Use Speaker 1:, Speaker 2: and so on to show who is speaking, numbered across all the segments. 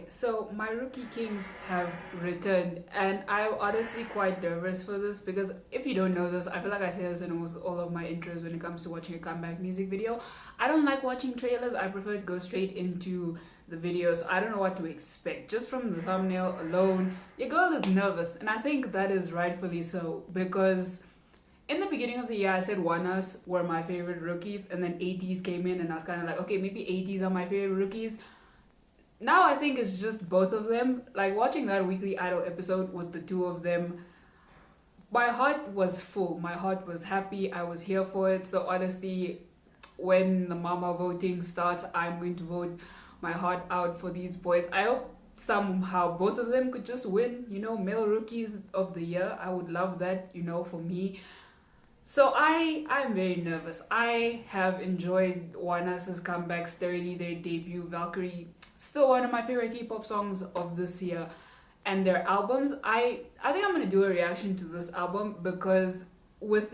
Speaker 1: So my rookie kings have returned, and I'm honestly quite nervous for this because if you don't know this, I feel like I say this in almost all of my intros when it comes to watching a comeback music video. I don't like watching trailers, I prefer to go straight into the video, so I don't know what to expect. Just from the thumbnail alone, your girl is nervous, and I think that is rightfully so because in the beginning of the year, I said Oneus were my favorite rookies, and then 80s came in, and I was kind of like, okay, maybe 80s are my favorite rookies. Now I think it's just both of them. Like watching that Weekly Idol episode with the two of them, my heart was full. My heart was happy. I was here for it. So honestly, when the mama voting starts, I'm going to vote my heart out for these boys. I hope somehow both of them could just win, male rookies of the year. I would love that, for me. So I'm very nervous. I have enjoyed Oneus' comebacks thoroughly. Their debut, Valkyrie, still one of my favorite K-pop songs of this year, and their albums. I think I'm gonna do a reaction to this album because with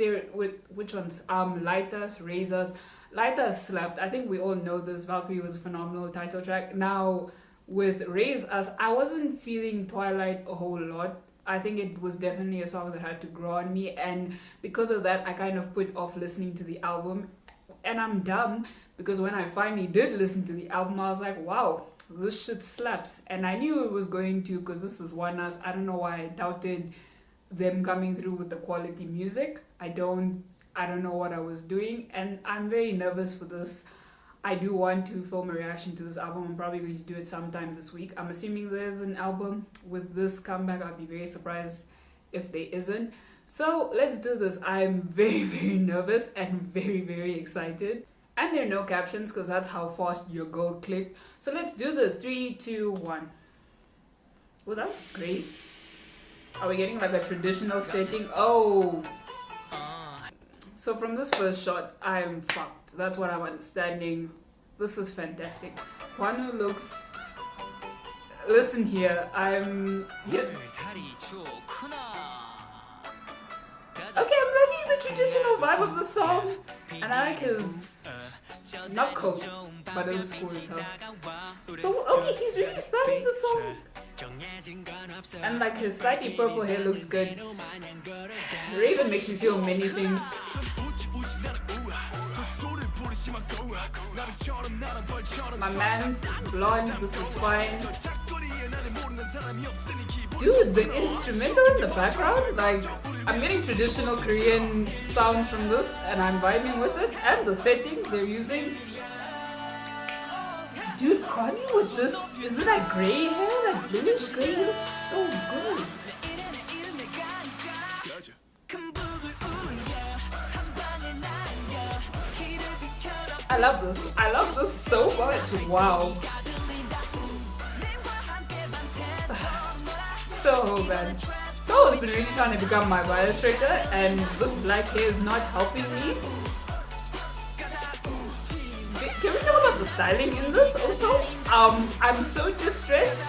Speaker 1: which ones? Light Us, Raise Us. Light Us slapped. I think we all know this. Valkyrie was a phenomenal title track. Now with Raise Us, I wasn't feeling Twilight a whole lot. I think it was definitely a song that had to grow on me, and because of that I kind of put off listening to the album. And I'm dumb because when I finally did listen to the album, I was like, wow, this shit slaps. And I knew it was going to because this is Oneus. I don't know why I doubted them coming through with the quality music. I don't know what I was doing, and I'm very nervous for this. I do want to film a reaction to this album. I'm probably going to do it sometime this week. I'm assuming there's an album with this comeback. I'll be very surprised if there isn't. So let's do this. I'm very, very nervous and very, very excited. And there are no captions because that's how fast your girl clicked. So let's do this. 3, 2, 1. Well, that was great. Are we getting like a traditional setting? Oh. So from this first shot, I'm fucked. That's what I'm understanding. This is fantastic. Wanu looks... Listen here, I'm... Yeah. Okay, I'm liking the traditional vibe of the song. And I like his... not coat, but it was cool as hell. So, okay, he's really starting the song. And like his slightly purple hair looks good. Raven makes me feel many things. My man's blonde, this is fine. Dude, the instrumental in the background, like, I'm getting traditional Korean sounds from this and I'm vibing with it. And the settings they're using. Dude, Connie with this, is it like grey hair? Like bluish grey? It looks so good. I love this. I love this so much. Wow. So bad. So has been really trying to become my bias tracker, and this black hair is not helping me. Can we talk about the styling in this also? I'm so distressed.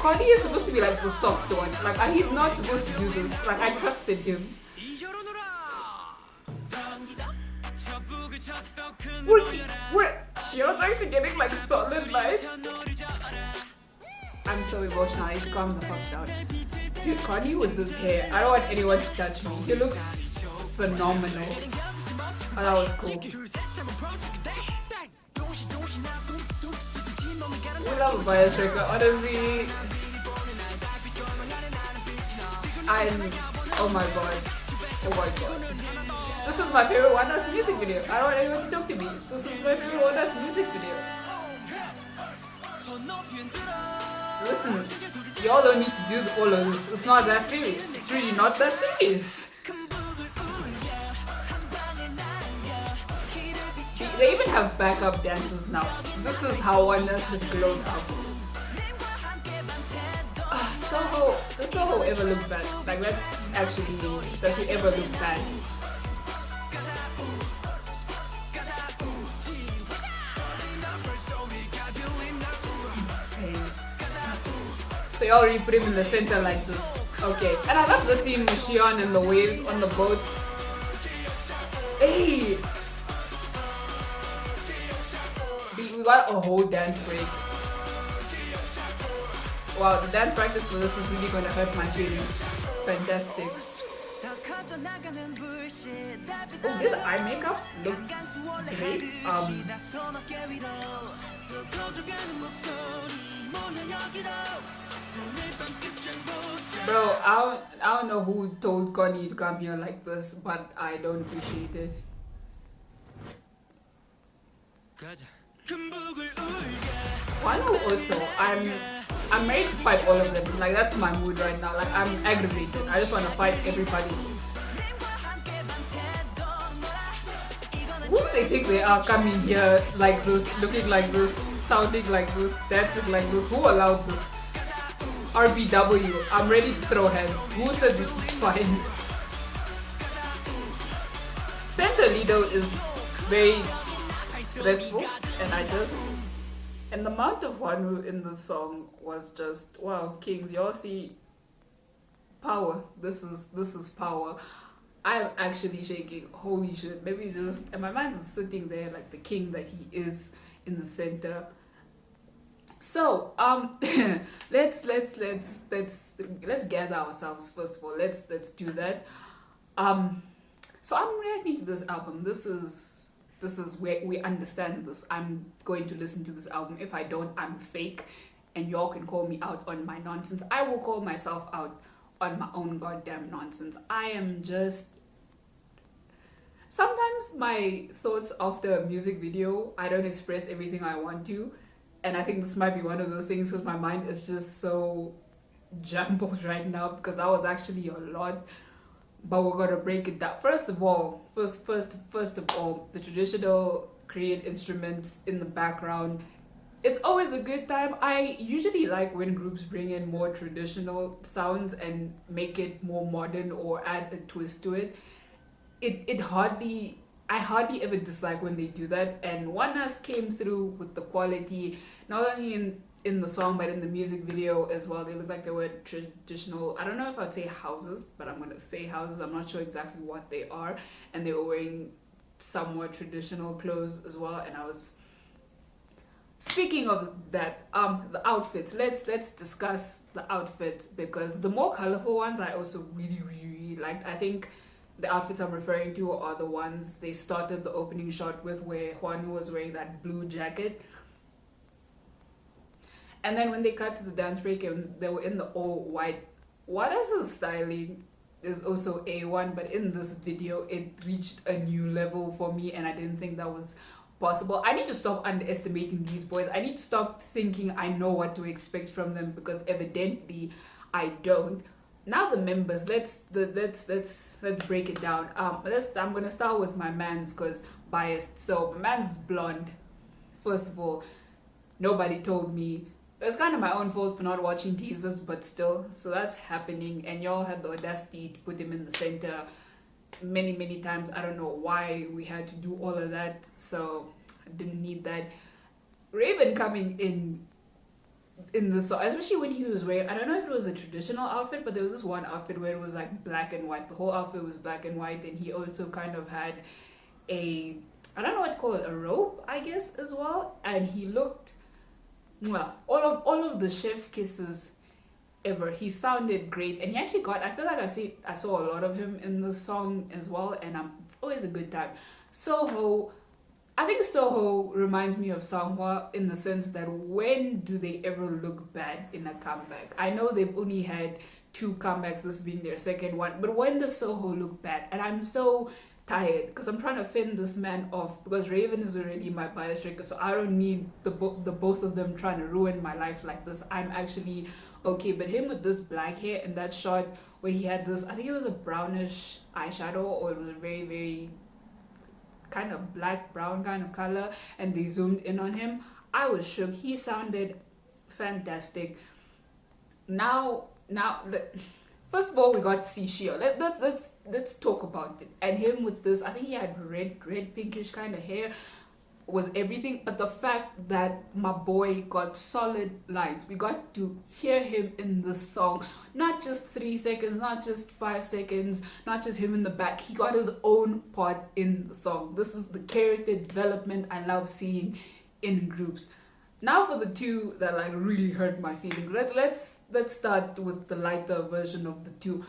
Speaker 1: Cody is supposed to be like the soft one. Like he's not supposed to do this. Like I trusted him. She was actually getting like solid lights. I'm so emotional. I need to calm the fuck down. Dude, Connie with this hair. I don't want anyone to touch me. He looks phenomenal. Oh, that was cool. We love a bias tracker. Honestly, oh my god. Oh my god. This is my favorite Oneus music video. I don't want anyone to talk to me. This is my favorite Oneus music video. Listen, y'all don't need to do all of this. It's not that serious. It's really not that serious. They even have backup dancers now. This is how Oneus has grown up. Does Soho ever look bad? Like, let's actually see. Does he ever look bad? Okay. So y'all already put him in the center like this. Okay. And I love the scene with Shion and the waves on the boat. Hey! We got a whole dance break. Wow, the dance practice for this is really gonna hurt my feelings. Fantastic. Oh, this eye makeup look great. Bro, I don't know who told Connie to come here like this, but I don't appreciate it. Wano also, I'm ready to fight all of them. Like, that's my mood right now. Like, I'm aggravated. I just want to fight everybody. Who do they think they are coming here like this, looking like this, sounding like this, dancing like this? Who allowed this? RBW, I'm ready to throw hands. Who said this is fine? Center Lido is very stressful, and the amount of Wanu in the song was just, wow, Kings, y'all see power. This is power. I'm actually shaking. Holy shit. Maybe just, and my mind is sitting there like the king that he is in the center. So let's gather ourselves first of all. Let's do that. So I'm reacting to this album. This is where we understand this. I'm going to listen to this album. If I don't, I'm fake, and y'all can call me out on my nonsense. I will call myself out on my own goddamn nonsense. I am just, sometimes my thoughts after a music video, I don't express everything I want to. And I think this might be one of those things because my mind is just so jumbled right now because I was actually a lot. But we're gonna break it down. First of all, the traditional Korean instruments in the background. It's always a good time. I usually like when groups bring in more traditional sounds and make it more modern or add a twist to it. I hardly ever dislike when they do that, and Oneus came through with the quality, not only in the song but in the music video as well. They look like they were traditional, I don't know if I'd say houses, but I'm gonna say houses. I'm not sure exactly what they are, and they were wearing somewhat traditional clothes as well. And I was, speaking of that, the outfits, let's discuss the outfits, because the more colorful ones I also really liked. I think the outfits I'm referring to are the ones they started the opening shot with, where Juanu was wearing that blue jacket. And then when they cut to the dance break and they were in the all white, Oneus' styling is also A1, but in this video it reached a new level for me, and I didn't think that was possible. I need to stop underestimating these boys. I need to stop thinking I know what to expect from them, because evidently I don't. Now the members, let's break it down. I'm gonna start with my man's, cause biased. So my man's blonde. First of all, nobody told me. It's kind of my own fault for not watching teasers, but still. So that's happening, and y'all had the audacity to put him in the center many times. I don't know why we had to do all of that. So I didn't need that. Raven coming in the song, especially when he was wearing, I don't know if it was a traditional outfit, but there was this one outfit where it was like black and white. The whole outfit was black and white, and he also kind of had a, I don't know what to call it, a robe, I guess, as well. And he looked, well, all of the chef kisses ever. He sounded great, and he actually got, I feel like I saw a lot of him in the song as well, and it's always a good time. Soho, I think Soho reminds me of Sanghwa in the sense that when do they ever look bad in a comeback? I know they've only had 2 comebacks, this being their second one, but when does Soho look bad? And I'm so tired because I'm trying to fend this man off, because Raven is already my bias trigger, so I don't need the both of them trying to ruin my life like this. I'm actually okay, but him with this black hair and that shot where he had this, I think it was a brownish eyeshadow, or it was a very kind of black brown kind of color, and they zoomed in on him. I was shook. He sounded fantastic. Now first of all, we got to see Shio. Let's talk about it. And him with this, I think he had red pinkish kind of hair, was everything. But the fact that my boy got solid lines, we got to hear him in the song, not just 3 seconds, not just 5 seconds, not just him in the back. He got his own part in the song. This is the character development I love seeing in groups. Now for the two that like really hurt my feelings. Let's start with the lighter version of the two.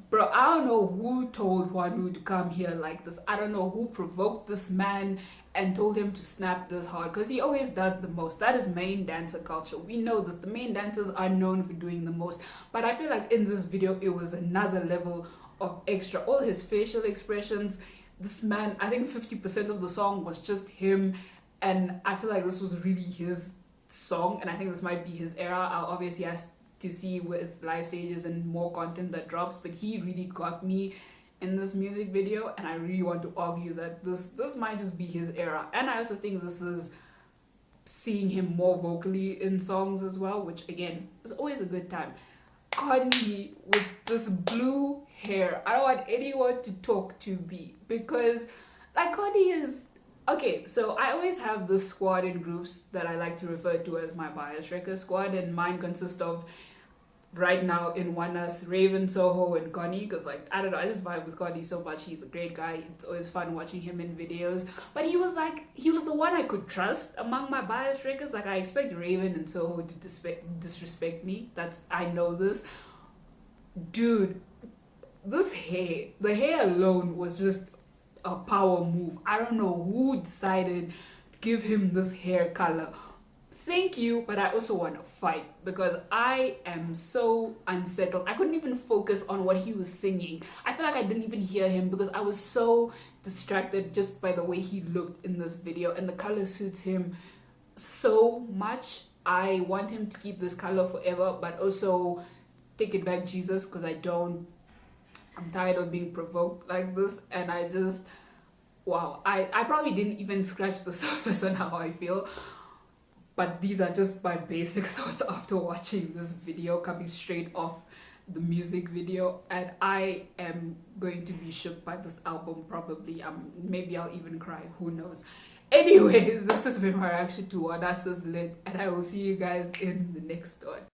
Speaker 1: Bro, I don't know who told Wanu to come here like this. I don't know who provoked this man and told him to snap this hard, because he always does the most. That is main dancer culture. We know this. The main dancers are known for doing the most. But I feel like in this video, it was another level of extra. All his facial expressions. This man, I think 50% of the song was just him. And I feel like this was really his song. And I think this might be his era. I'll obviously ask to see with live stages and more content that drops, but he really got me in this music video, and I really want to argue that this might just be his era. And I also think this is seeing him more vocally in songs as well, which again is always a good time. Connie with this blue hair, I don't want anyone to talk to me, because like Connie is okay. So I always have this squad in groups that I like to refer to as my bias wrecker squad, and mine consists of, right now in Oneus, Raven, Soho, and Connie, because like I don't know, I just vibe with Connie so much. He's a great guy. It's always fun watching him in videos. But he was the one I could trust among my bias records. Like I expect Raven and Soho to disrespect me. I know this. Dude, this hair, the hair alone was just a power move. I don't know who decided to give him this hair color. Thank you, but I also want to fight, because I am so unsettled. I couldn't even focus on what he was singing. I feel like I didn't even hear him because I was so distracted just by the way he looked in this video, and the color suits him so much. I want him to keep this color forever, but also take it back, Jesus, because I'm tired of being provoked like this. And I just, wow, I probably didn't even scratch the surface on how I feel. But these are just my basic thoughts after watching this video coming straight off the music video, and I am going to be shook by this album probably. Maybe I'll even cry, who knows. Anyway, this has been my reaction to Oneus' Lit, and I will see you guys in the next one.